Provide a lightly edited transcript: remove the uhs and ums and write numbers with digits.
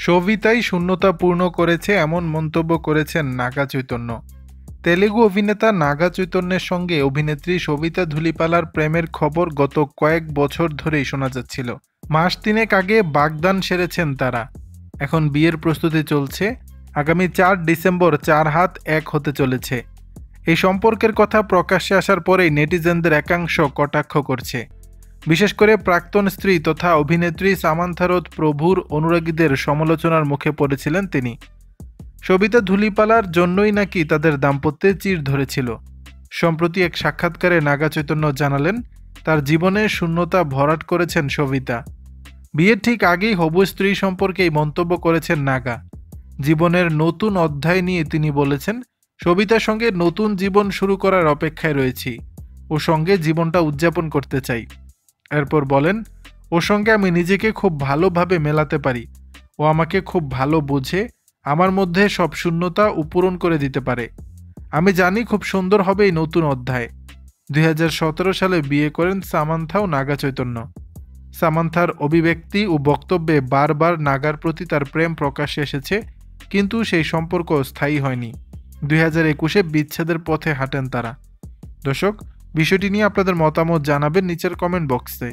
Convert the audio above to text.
সবিতাই শূন্যতা পূর্ণ করেছে এমন মন্তব্য করেছেন নাগা চৈতন্য। তেলেগু অভিনেতা নাগা চৈতন্যের সঙ্গে অভিনেত্রী সবিতা ধুলিপালার প্রেমের খবর গত কয়েক বছর ধরেই শোনা যাচ্ছিল। মাস তিনেক আগে বাগদান সেরেছেন তারা। এখন বিয়ের প্রস্তুতি চলছে। আগামী 4 ডিসেম্বর 4 হাত এক হতে চলেছে। এই সম্পর্কের কথা প্রকাশ্যে আসার পরেই নেটিজেনদের একাংশ কটাক্ষ করছে। বিশেষ করে প্রাক্তন স্ত্রী তথা অভিনেত্রী সামান্থা রথ প্রভুর অনুরাগীদের সমালোচনার মুখে পড়েছিলেন তিনি। সবিতা ধুলিপালার জন্যই নাকি তাদের দাম্পত্যে চির ধরেছিল। সম্প্রতি এক সাক্ষাৎকারে নাগা চৈতন্য জানালেন, তার জীবনে শূন্যতা ভরাট করেছেন সবিতা। বিয়ের ঠিক আগেই হবু স্ত্রী সম্পর্কে এই মন্তব্য করেছেন নাগা। জীবনের নতুন অধ্যায় নিয়ে তিনি বলেছেন, সবিতার সঙ্গে নতুন জীবন শুরু করার অপেক্ষায় রয়েছি। ওর সঙ্গে জীবনটা উদযাপন করতে চাই। এরপর বলেন, ওর সঙ্গে আমি নিজেকে খুব ভালোভাবে মেলাতে পারি। ও আমাকে খুব ভালো বোঝে, আমার মধ্যে সব শূন্যতা পূরণ করে দিতে পারে। আমি জানি খুব সুন্দর হবে এই নতুন অধ্যায়। 2017 সালে বিয়ে করেন সামান্থা ও নাগা চৈতন্য। সামান্থার অভিব্যক্তি ও বক্তব্যে বারবার নাগার প্রতি তার প্রেম প্রকাশ্যে এসেছে, কিন্তু সেই সম্পর্ক স্থায়ী হয়নি। 2021-এ বিচ্ছেদের পথে হাঁটেন তারা। দর্শক, বিষয়টি নিয়ে আপনাদের মতামত জানাবেন নিচের কমেন্ট বক্সে।